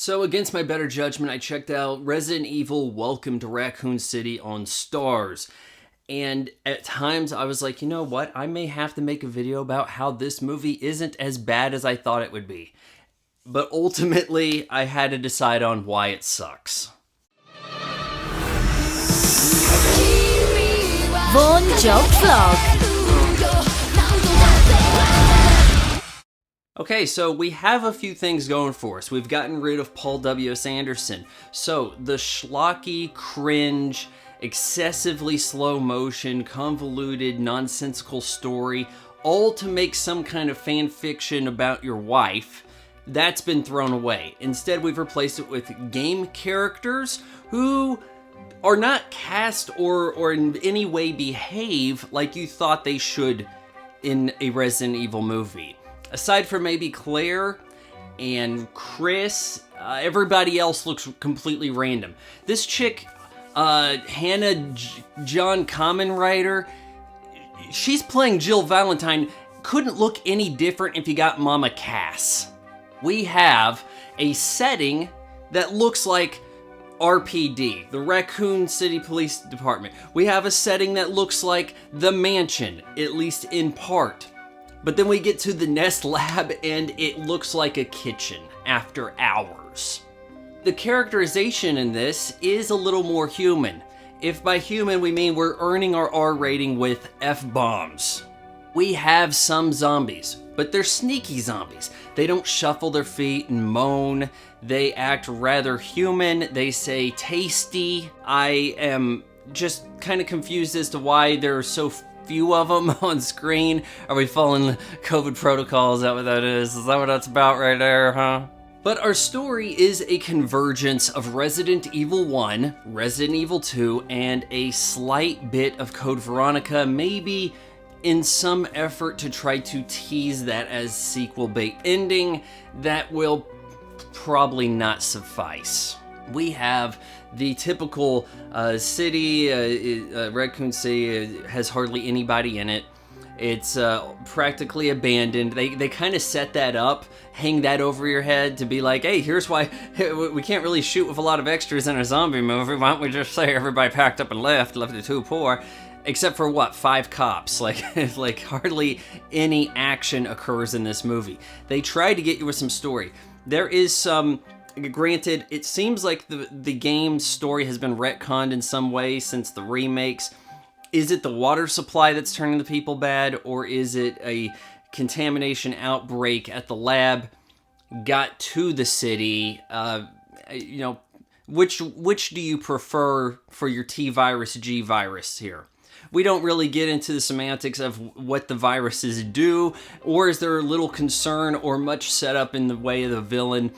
So against my better judgment, I checked out Resident Evil Welcome to Raccoon City on Stars. And at times I was like, you know what? I may have to make a video about how this movie isn't as bad as I thought it would be. But ultimately, I had to decide on why it sucks. Von Joke Vlog. Okay, so we have a few things going for us. We've gotten rid of Paul W.S. Anderson. So the schlocky, cringe, excessively slow motion, convoluted, nonsensical story, all to make some kind of fan fiction about your wife, that's been thrown away. Instead, we've replaced it with game characters who are not cast or in any way behave like you thought they should in a Resident Evil movie. Aside from maybe Claire and Chris, everybody else looks completely random. This chick, Hannah John-Kamen writer, she's playing Jill Valentine, couldn't look any different if you got Mama Cass. We have a setting that looks like RPD, the Raccoon City Police Department. We have a setting that looks like the mansion, at least in part. But then we get to the Nest Lab and it looks like a kitchen after hours. The characterization in this is a little more human. If by human we mean we're earning our R rating with F-bombs. We have some zombies, but they're sneaky zombies. They don't shuffle their feet and moan. They act rather human. They say tasty. I am just kind of confused as to why there are so few of them on screen. Are we following COVID protocol? Is that what that is? Is that what that's about right there, huh? But our story is a convergence of Resident Evil 1, Resident Evil 2, and a slight bit of Code Veronica, maybe in some effort to try to tease that as sequel bait ending that will probably not suffice. We have the typical city, Raccoon City has hardly anybody in it. It's practically abandoned. They kind of set that up, hang that over your head to be like, hey, here's why we can't really shoot with a lot of extras in a zombie movie. Why don't we just say everybody packed up and left the two poor? Except for what, 5 cops. Like hardly any action occurs in this movie. They try to get you with some story. There is some, granted, it seems like the game's story has been retconned in some way since the remakes. Is it the water supply that's turning the people bad, or is it a contamination outbreak at the lab got to the city? Which do you prefer for your T virus, G virus here? We don't really get into the semantics of what the viruses do, or is there little concern or much setup in the way of the villain?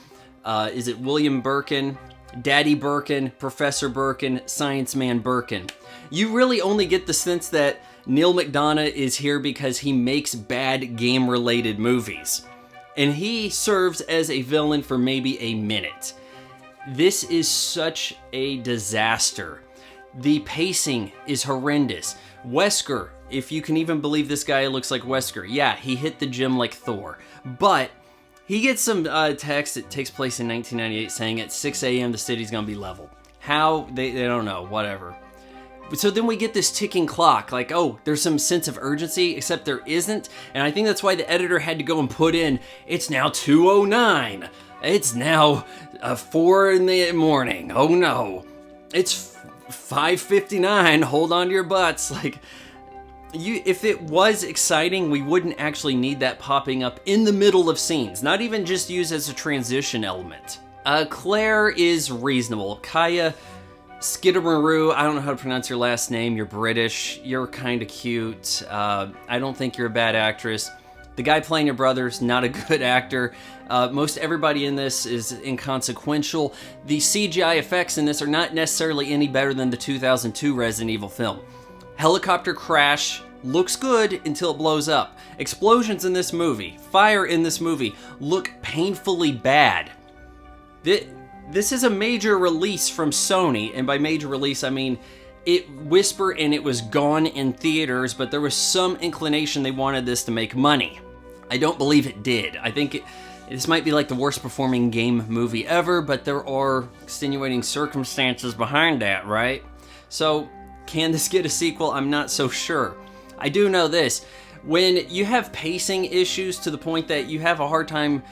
Is it William Birkin, Daddy Birkin, Professor Birkin, Science Man Birkin? You really only get the sense that Neal McDonough is here because he makes bad game-related movies. And he serves as a villain for maybe a minute. This is such a disaster. The pacing is horrendous. Wesker, if you can even believe this guy looks like Wesker. Yeah, he hit the gym like Thor. But he gets some text that takes place in 1998 saying at 6 a.m. the city's gonna be leveled. How? They don't know, whatever. So then we get this ticking clock, like, oh, there's some sense of urgency, except there isn't. And I think that's why the editor had to go and put in, it's now 2:09. It's now 4 in the morning. Oh no. It's 5:59. Hold on to your butts. Like, if it was exciting, we wouldn't actually need that popping up in the middle of scenes. Not even just used as a transition element. Claire is reasonable. Kaya Scodelario, I don't know how to pronounce your last name. You're British. You're kind of cute. I don't think you're a bad actress. The guy playing your brother's not a good actor. Most everybody in this is inconsequential. The CGI effects in this are not necessarily any better than the 2002 Resident Evil film. Helicopter crash looks good until it blows up. Explosions in this movie, fire in this movie look painfully bad. This is a major release from Sony, and by major release I mean it whispered and it was gone in theaters, but there was some inclination they wanted this to make money. I don't believe it did. I think This might be like the worst performing game movie ever, but there are extenuating circumstances behind that, right? So, can this get a sequel? I'm not so sure. I do know this. When you have pacing issues to the point that you have a hard time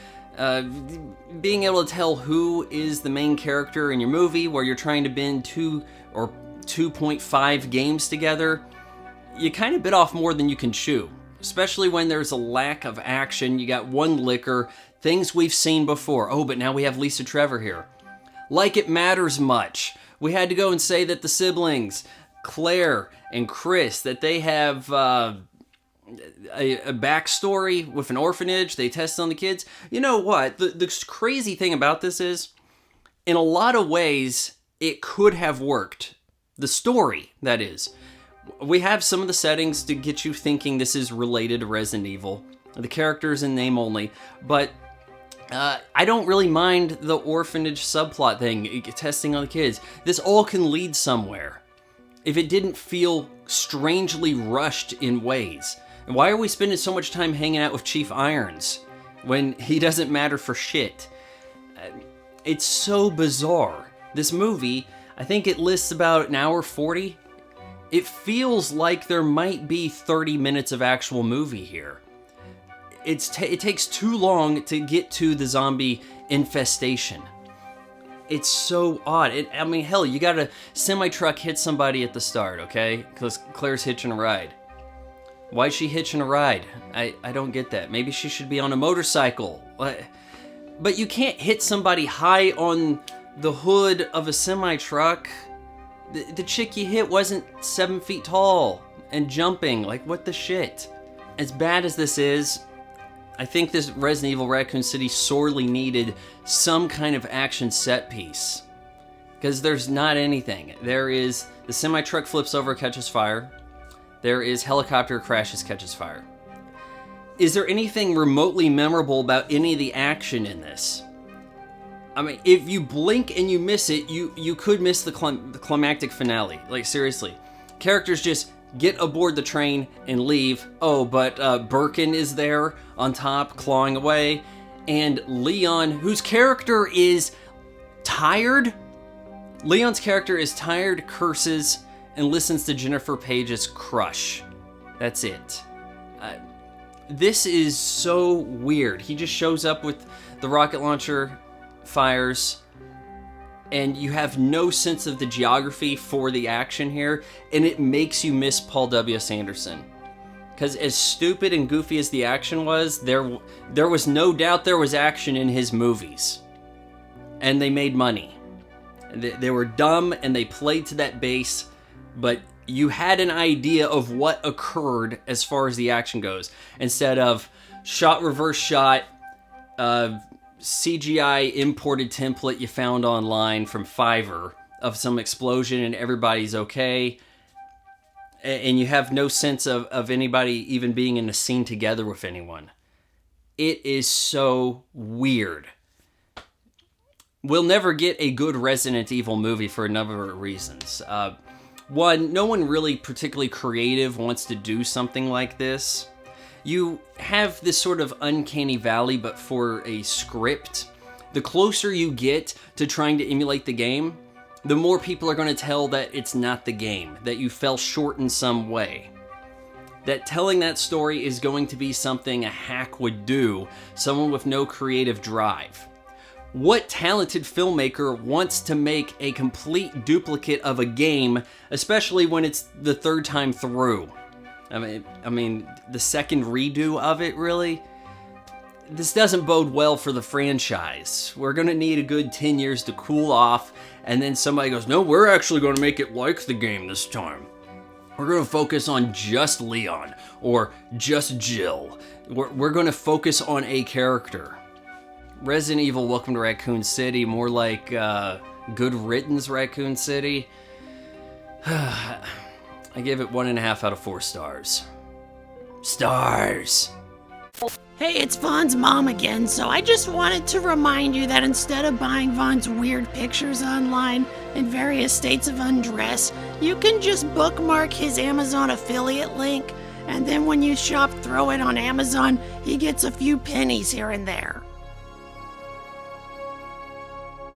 being able to tell who is the main character in your movie, where you're trying to bend 2 or 2.5 games together, you kind of bit off more than you can chew. Especially when there's a lack of action, you got one liquor, things we've seen before. Oh, but now we have Lisa Trevor here. Like it matters much. We had to go and say that the siblings, Claire and Chris, that they have a backstory with an orphanage. They test on the kids. You know what? The crazy thing about this is, in a lot of ways, it could have worked. The story, that is. We have some of the settings to get you thinking this is related to Resident Evil. The characters in name only. But I don't really mind the orphanage subplot thing, testing on the kids. This all can lead somewhere. If it didn't feel strangely rushed in ways. And why are we spending so much time hanging out with Chief Irons when he doesn't matter for shit? It's so bizarre. This movie, I think it lists about an hour 40. It feels like there might be 30 minutes of actual movie here. It takes too long to get to the zombie infestation. It's so odd. I mean, hell, you got a semi-truck hit somebody at the start, okay? Because Claire's hitching a ride. Why is she hitching a ride? I don't get that. Maybe she should be on a motorcycle. But you can't hit somebody high on the hood of a semi-truck. The chick you hit wasn't 7 feet tall and jumping. Like, what the shit? As bad as this is, I think this Resident Evil Raccoon City sorely needed some kind of action set piece. Because there's not anything. There is the semi-truck flips over, catches fire. There is helicopter crashes, catches fire. Is there anything remotely memorable about any of the action in this? I mean, if you blink and you miss it, you could miss the climactic finale. Like, seriously. Characters just get aboard the train and leave. Oh, but Birkin is there on top, clawing away. And Leon, whose character is tired. Leon's character is tired, curses, and listens to Jennifer Page's Crush. That's it. This is so weird. He just shows up with the rocket launcher, fires, and you have no sense of the geography for the action here, and it makes you miss Paul W. Sanderson. Because as stupid and goofy as the action was, there was no doubt there was action in his movies. And they made money. They were dumb and they played to that base, but you had an idea of what occurred as far as the action goes. Instead of shot, reverse shot, CGI imported template you found online from Fiverr of some explosion and everybody's okay. And you have no sense of anybody even being in a scene together with anyone. It is so weird. We'll never get a good Resident Evil movie for a number of reasons. One, no one really particularly creative wants to do something like this. You have this sort of uncanny valley, but for a script. The closer you get to trying to emulate the game, the more people are going to tell that it's not the game, that you fell short in some way. That telling that story is going to be something a hack would do, someone with no creative drive. What talented filmmaker wants to make a complete duplicate of a game, especially when it's the third time through? I mean, the second redo of it, really? This doesn't bode well for the franchise. We're going to need a good 10 years to cool off, and then somebody goes, no, we're actually going to make it like the game this time. We're going to focus on just Leon, or just Jill. We're going to focus on a character. Resident Evil Welcome to Raccoon City, more like Good Riddance Raccoon City. I give it 1.5 out of 4 stars. Stars! Hey, it's Vaughn's mom again, so I just wanted to remind you that instead of buying Vaughn's weird pictures online in various states of undress, you can just bookmark his Amazon affiliate link, and then when you shop Throw It on Amazon, he gets a few pennies here and there.